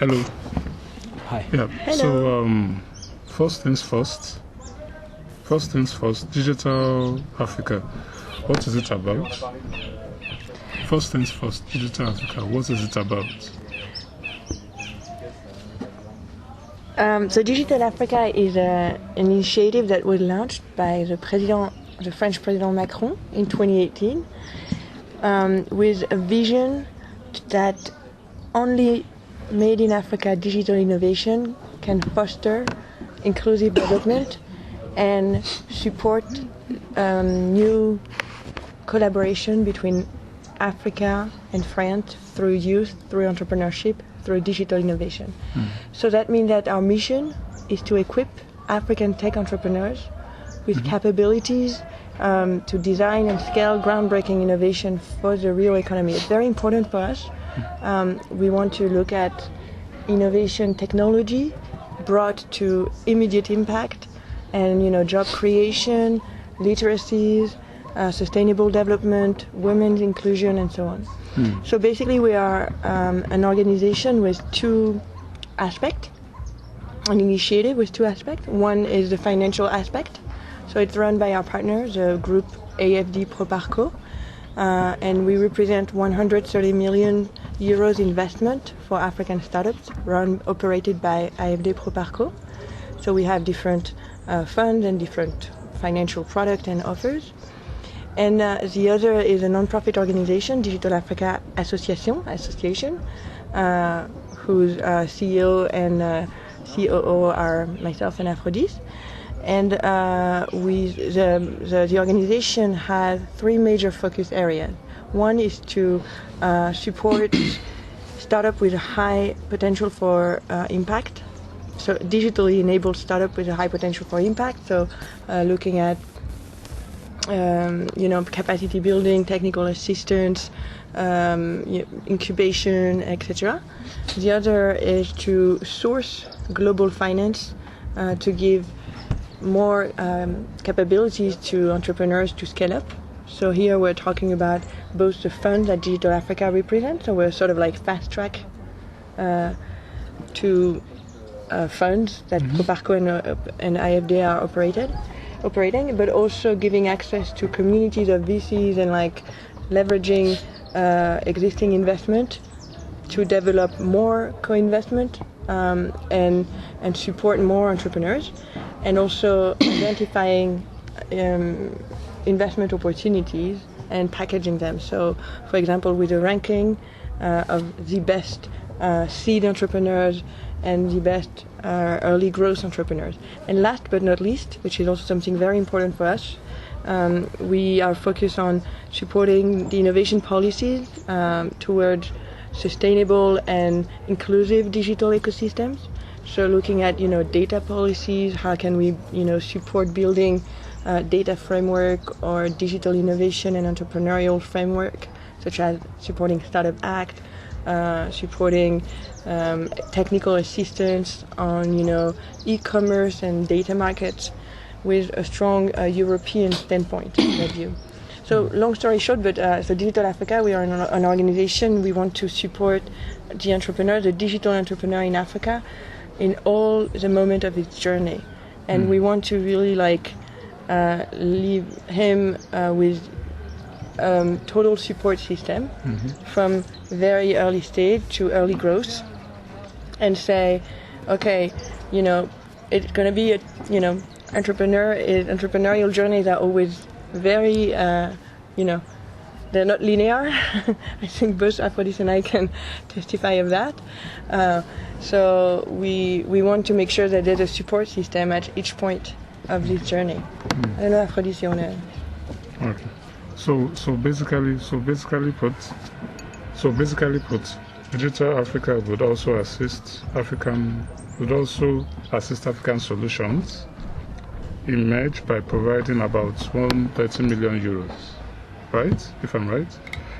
Hello. Hi. Yeah. Hello. So, first things first. First things first. Digital Africa. What is it about? First things first. Digital Africa. What is it about? So Digital Africa is an initiative that was launched by the French President Macron in 2018, with a vision that only made in Africa digital innovation can foster inclusive development and support new collaboration between Africa and France through youth, through entrepreneurship, through digital innovation. So that means that our mission is to equip African tech entrepreneurs with capabilities to design and scale groundbreaking innovation for the real economy. It's very important for us. We want to look at innovation technology brought to immediate impact and job creation, literacies, sustainable development, women's inclusion, and so on. So basically we are an organization with two aspects, an initiative with two aspects. One is the financial aspect. So it's run by our partners, the group AFD Proparco, and we represent 130 million euros investment for African startups operated by AFD Proparco. So we have different funds and different financial products and offers. And the other is a non-profit organization, Digital Africa Association, whose CEO and COO are myself and Aphrodice. And the organization has three major focus areas. One is to support startup with a high potential for impact. So digitally enabled startup with a high potential for impact. So looking at capacity building, technical assistance, incubation, etc. The other is to source global finance to give more capabilities to entrepreneurs to scale up. So here we're talking about both the funds that Digital Africa represents, so we're sort of like fast track to funds that Proparco and IFD are operating, but also giving access to communities of VCs and like leveraging existing investment to develop more co-investment and support more entrepreneurs, and also identifying investment opportunities and packaging them. So, for example, with a ranking of the best seed entrepreneurs and the best early growth entrepreneurs. And last but not least, which is also something very important for us, we are focused on supporting the innovation policies towards sustainable and inclusive digital ecosystems. So looking at data policies, how can we support building data framework or digital innovation and entrepreneurial framework, such as supporting Startup Act, supporting technical assistance on e-commerce and data markets with a strong European standpoint of view. So long story short, but so Digital Africa, we are an organization. We want to support the entrepreneur, the digital entrepreneur in Africa, in all the moment of its journey, and we want to really leave him with total support system from very early stage to early growth, and say, okay, it's going to be entrepreneurial journeys are always very, they're not linear. I think both Aphrodice and I can testify of that. So we want to make sure that there's a support system at each point of this journey. I don't know, Aphrodice, you want to... Okay. So basically put, Digital Africa would also assist African solutions emerge by providing about 130 million euros, right? If I'm right?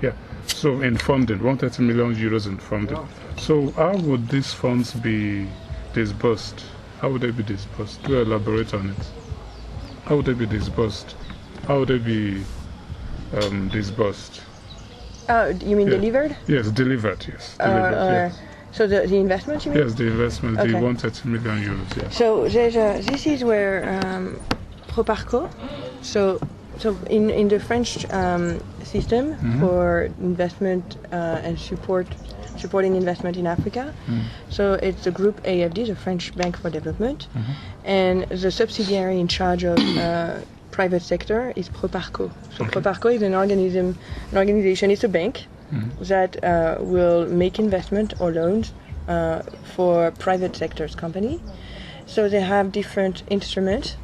Yeah. So in funding, 130 million euros in funding. So how would these funds be disbursed? How would they be disbursed? Do elaborate on it. How would they be disbursed? How would they be disbursed? Oh, you mean delivered? Yes, delivered, yes. Delivered, yes. So the investment, you mean? Yes, the investment, Okay. the 130 million euros, yeah. So this is where Proparco, so in the French system for investment and supporting investment in Africa, so it's the group AFD, the French Bank for Development, and the subsidiary in charge of private sector is Proparco. So Proparco is an organization, it's a bank that will make investment or loans for private sector's company. So they have different instruments,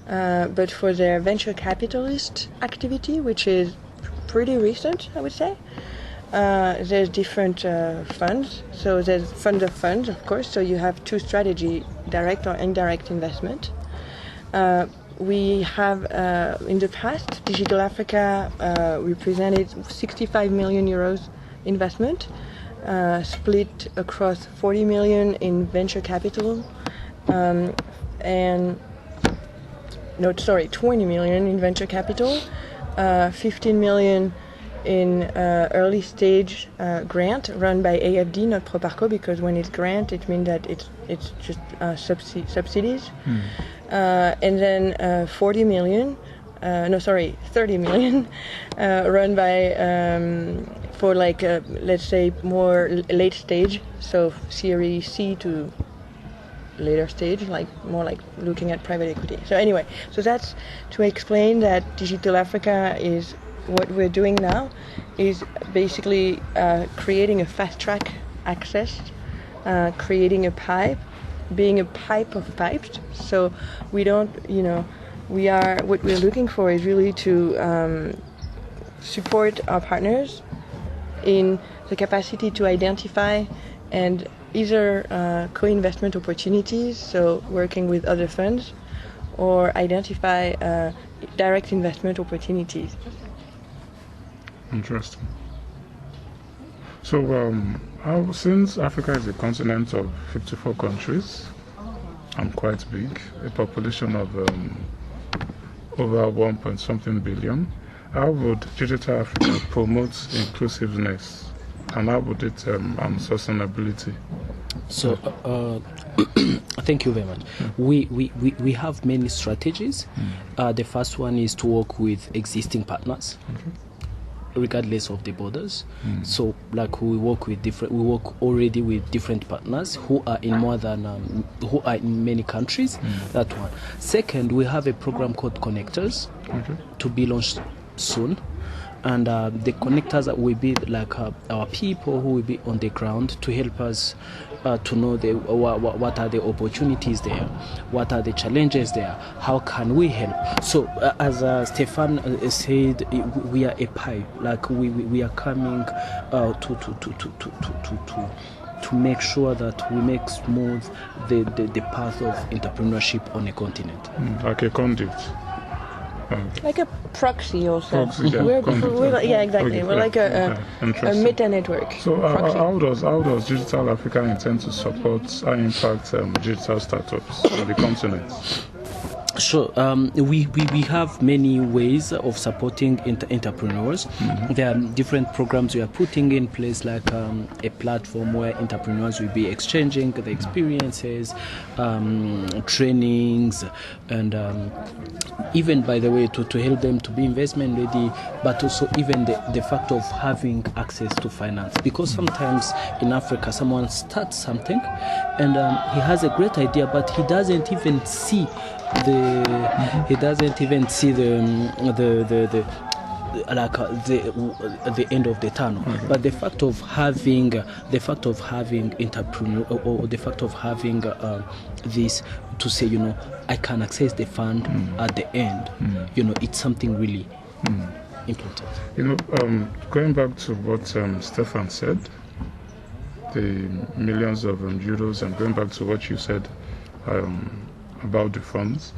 but for their venture capitalist activity, which is pretty recent, I would say, there's different funds. So there's fund of funds, of course. So you have two strategy, direct or indirect investment. We have, in the past, Digital Africa represented 65 million euros investment, split across 40 million in venture capital, 20 million in venture capital, 15 million in early stage grant run by AFD, not Proparco, because when it's grant, it means that it's just subsidies. And then 30 million run by for like let's say more late stage, so Series C to later stage, like more like looking at private equity. So anyway, so that's to explain that Digital Africa is what we're doing now is basically creating a fast track access, creating a pipe, being a pipe of pipes. So we don't, what we're looking for is really to support our partners in the capacity to identify and either co-investment opportunities, so working with other funds, or identify direct investment opportunities. Interesting. So, since Africa is a continent of 54 countries and quite big, a population of over 1 billion, how would Digital Africa promote inclusiveness, and how would it and sustainability? So, thank you very much. We have many strategies. The first one is to work with existing partners, regardless of the borders. So, like we work already with different partners who are in who are in many countries. That one. Second, we have a program called Connectors to be launched soon. And the connectors will be like our people who will be on the ground to help us to know what are the opportunities there, what are the challenges there, how can we help. So as Stephan said, we are a pipe, like we are coming to make sure that we make smooth the path of entrepreneurship on a continent. Like a conduit. Like a proxy also. Yeah, exactly. We're like a meta network. So how does Digital Africa intend to support and impact digital startups on the continent? Sure. We have many ways of supporting entrepreneurs. There are different programs we are putting in place, like a platform where entrepreneurs will be exchanging the experiences, trainings, and even, by the way, to help them to be investment ready, but also even the fact of having access to finance. Because sometimes in Africa, someone starts something and he has a great idea, but he doesn't even see the end of the tunnel. But the fact of having entrepreneur, or the fact of having this to say, I can access the fund at the end, it's something really important. Going back to what Stephan said, the millions of euros, and going back to what you said about the funds,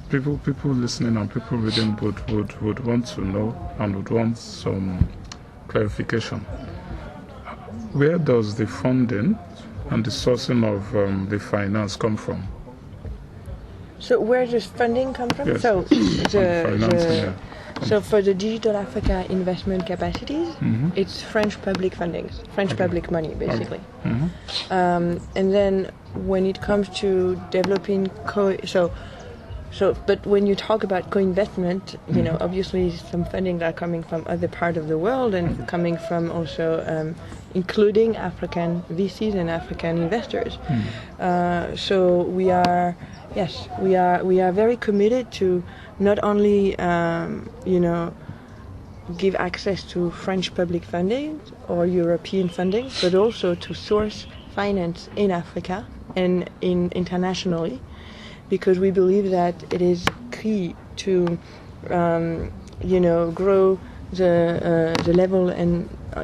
people listening and people reading would want to know and would want some clarification. Where does the funding and the sourcing of the finance come from? So where does funding come from? Yes. So So for the Digital Africa investment capacities, it's French public funding, French public money, basically. And then when it comes to developing but when you talk about co-investment, obviously some funding are coming from other parts of the world and coming from also including African VCs and African investors. So we are very committed to not only give access to French public funding or European funding, but also to source finance in Africa and internationally, because we believe that it is key to grow the level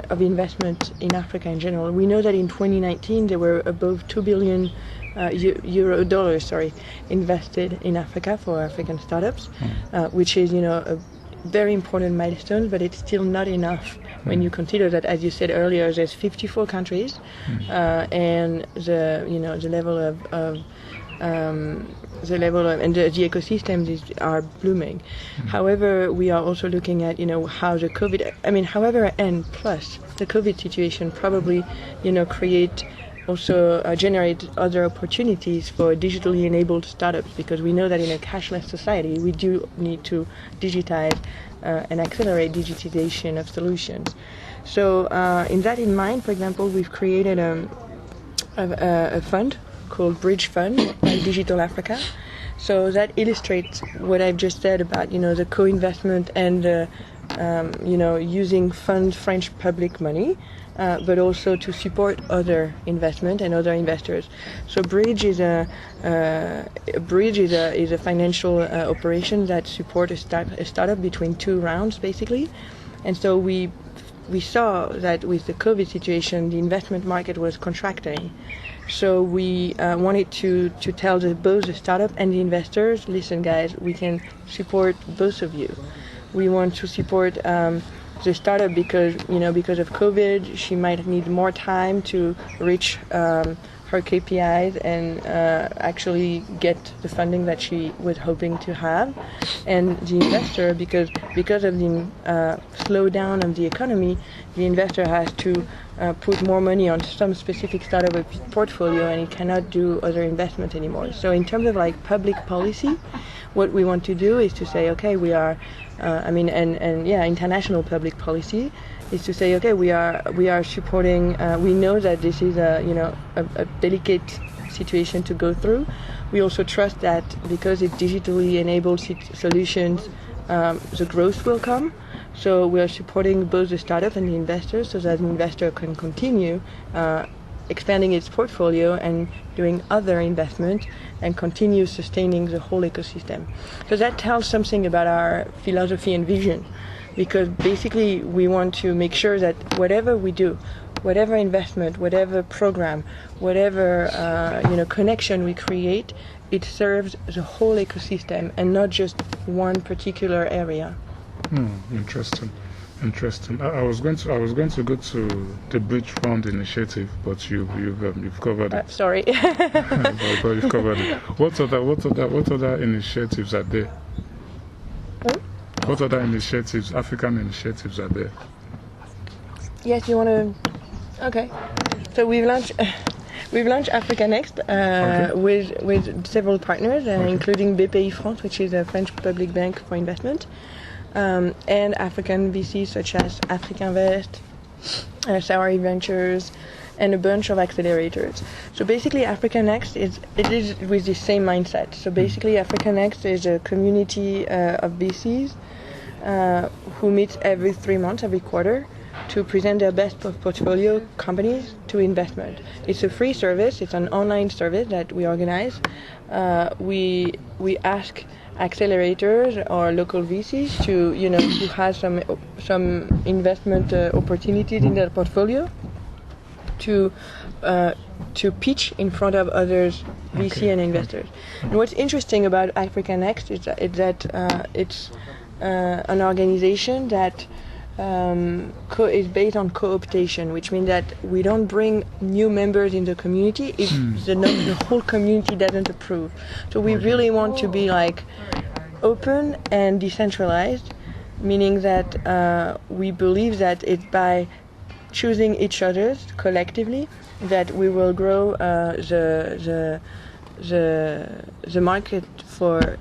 of investment in Africa in general. We know that in 2019 there were above $2 billion invested in Africa for African startups, which is a very important milestone, but it's still not enough when you consider that, as you said earlier, there's 54 countries, and the level of and the ecosystems are blooming. However, we are also looking at how the COVID. And plus the COVID situation probably create. Also generate other opportunities for digitally enabled startups, because we know that in a cashless society we do need to digitize and accelerate digitization of solutions. So in mind, for example, we've created a fund called Bridge Fund by Digital Africa. So that illustrates what I've just said about the co-investment and using French public money, but also to support other investment and other investors. So Bridge is a financial operation that supports a startup between two rounds, basically. And so we saw that with the COVID situation, the investment market was contracting. So we wanted to tell both the startup and the investors, listen guys, we can support both of you. We want to support the startup because of COVID, she might need more time to reach her KPIs and actually get the funding that she was hoping to have. And the investor, because of the slowdown of the economy, the investor has to put more money on some specific startup portfolio, and he cannot do other investment anymore. So in terms of public policy, what we want to do is to say, okay, we are international public policy is to say, okay, we are supporting. We know that this is a delicate situation to go through. We also trust that because it's digitally enabled solutions, the growth will come. So we are supporting both the startup and the investors, so that the investor can continue expanding its portfolio and doing other investment and continue sustaining the whole ecosystem. So that tells something about our philosophy and vision, because basically we want to make sure that whatever we do, whatever investment, whatever program, whatever connection we create, it serves the whole ecosystem and not just one particular area. Interesting. I was going to go to the Bridge Fund initiative, but you've covered it. Sorry. But you've covered it. What other initiatives are there? What other initiatives, African initiatives, are there? Yes, you want to? Okay. So we've launched Africa Next with several partners, including BPI France, which is a French public bank for investment. And African VCs such as Afriquinvest, Sawari Ventures, and a bunch of accelerators. So basically, Africa Next is with the same mindset. So basically, Africa Next is a community of VCs who meets every 3 months, every quarter, to present their best portfolio companies to investment. It's a free service. It's an online service that we organize. We ask accelerators or local VCs to who has some investment opportunities in their portfolio to pitch in front of others, VC and investors. And what's interesting about Africa Next is that it's an organization that is based on co-optation, which means that we don't bring new members in the community if the whole community doesn't approve. So we really want to be open and decentralized, meaning that we believe that it's by choosing each other collectively that we will grow the market for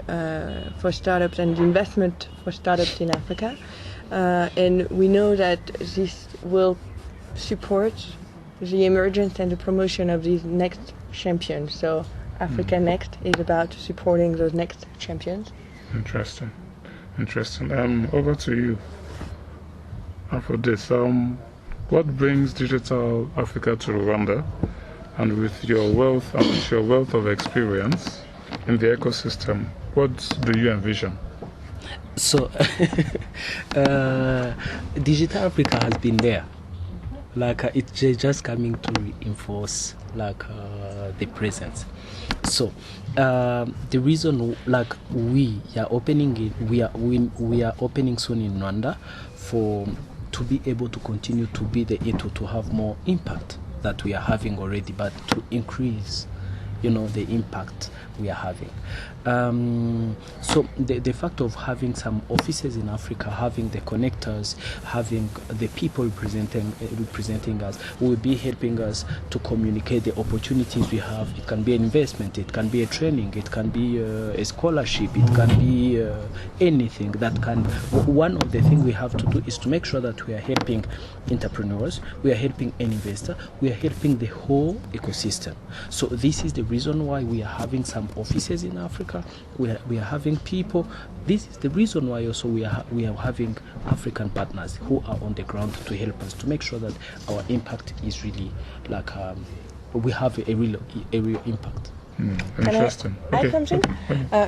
startups and the investment for startups in Africa, and we know that this will support the emergence and the promotion of these next champions. So Africa Next is about supporting those next champions. Interesting. Over to you, Aphrodice. What brings Digital Africa to Rwanda? And with your wealth of experience in the ecosystem, what do you envision? So, Digital Africa has been there. It's just coming to reinforce the presence. So the reason we are opening soon in Rwanda to be able to continue to be to have more impact that we are having already, but to increase the impact we are having. So the fact of having some offices in Africa, having the connectors, having the people representing us, will be helping us to communicate the opportunities we have. It can be an investment, it can be a training, it can be a scholarship, it can be anything that can. One of the things we have to do is to make sure that we are helping entrepreneurs, we are helping an investor, we are helping the whole ecosystem. So this is the reason why we are having some offices in Africa. We are having people. This is the reason why also we are having African partners who are on the ground to help us to make sure that our impact is really we have a real impact. Interesting. Can I add something?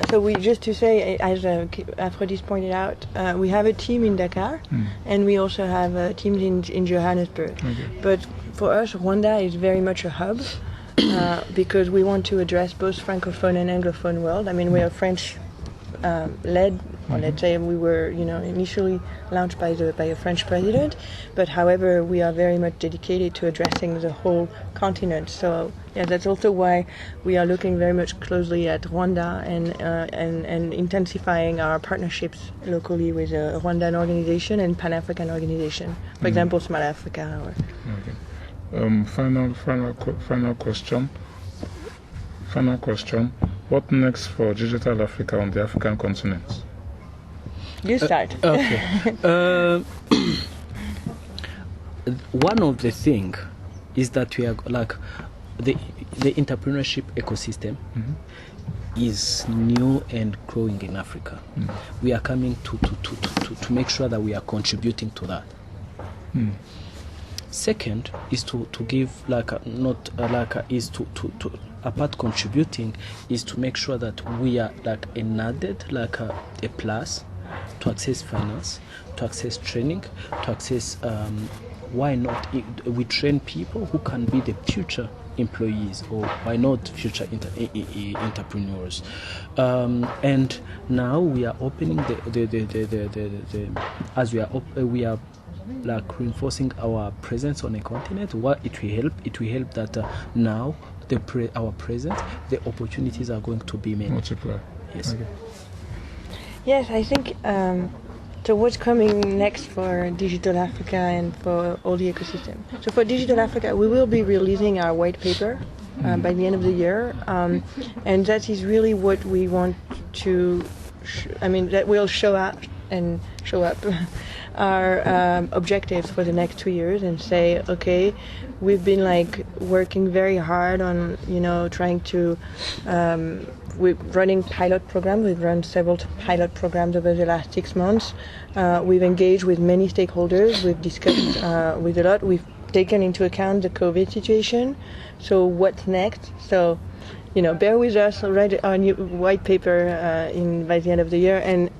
So we just to say, as Aphrodice pointed out, we have a team in Dakar, and we also have teams in Johannesburg. Okay. But for us, Rwanda is very much a hub. Because we want to address both Francophone and Anglophone world. I mean, we are French led, or let's say we were, initially launched by a French president, but however, we are very much dedicated to addressing the whole continent. So yeah, that's also why we are looking very much closely at Rwanda and intensifying our partnerships locally with a Rwandan organization and Pan-African organization, for example, Smart Africa. Okay. Final question. What next for Digital Africa on the African continent? You start. Okay. One of the things is that we are the entrepreneurship ecosystem is new and growing in Africa. We are coming to make sure that we are contributing to that. Second is to give apart contributing is to make sure that we are added a plus to access finance, to access training, to access why not we train people who can be the future employees, or why not future entrepreneurs. And now we are opening we are reinforcing our presence on a continent. What it will help that now our presence, the opportunities are going to be many. Multiply. Yes. Okay. Yes, I think so what's coming next for Digital Africa and for all the ecosystem? So for Digital Africa, we will be releasing our white paper by the end of the year, and that is really what we want to that will show up our objectives for the next 2 years and say, okay, we've been working very hard on trying to we're running pilot programs. We've run several pilot programs over the last 6 months. We've engaged with many stakeholders. We've discussed with a lot. We've taken into account the COVID situation. So what's next? So bear with us. Read our new white paper by the end of the year, and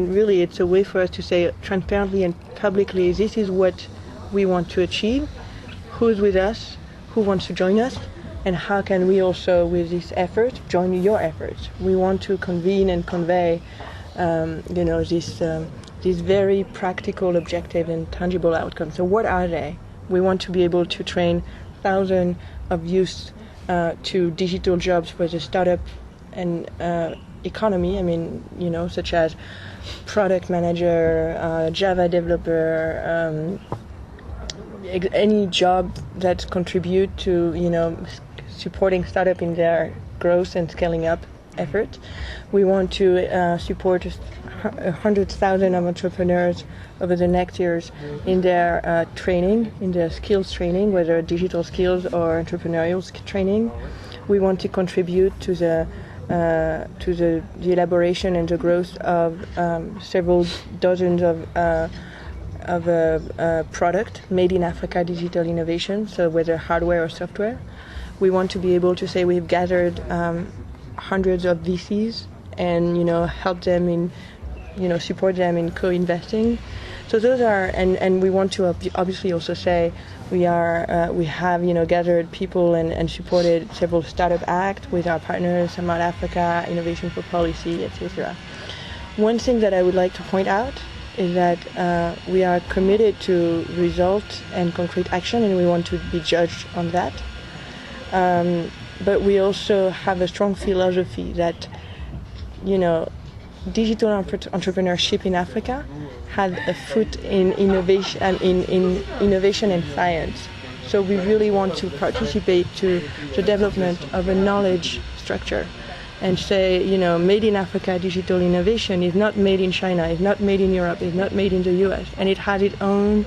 really, it's a way for us to say transparently and publicly, this is what we want to achieve. Who's with us? Who wants to join us? And how can we also, with this effort, join your efforts? We want to convene and convey, these very practical objectives and tangible outcomes. So what are they? We want to be able to train thousands of youth to digital jobs for the startup and economy. I mean, such as product manager, Java developer, any job that contribute to, supporting startup in their growth and scaling up effort. We want to support 100,000 of entrepreneurs over the next years in their training, in their skills training, whether digital skills or entrepreneurial training. We want to contribute to the elaboration and the growth of several dozens of product made in Africa digital innovation, so whether hardware or software. We want to be able to say we've gathered hundreds of VCs and help them in support them in co-investing. So those are, and we want to obviously also say we have gathered people and supported several startup acts with our partners, Smart Africa, Innovation for Policy, etc. One thing that I would like to point out is that we are committed to results and concrete action, and we want to be judged on that. But we also have a strong philosophy that, digital entrepreneurship in Africa has a foot in innovation and in innovation and science. So we really want to participate to the development of a knowledge structure and say, made in Africa digital innovation is not made in China, is not made in Europe, is not made in the US, and it has its own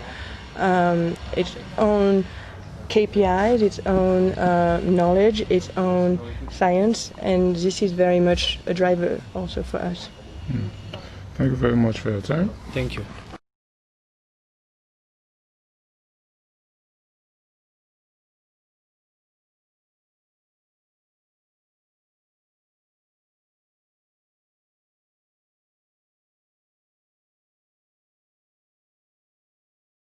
KPIs, its own knowledge, its own science, and this is very much a driver also for us. Thank you very much for your time. Thank you.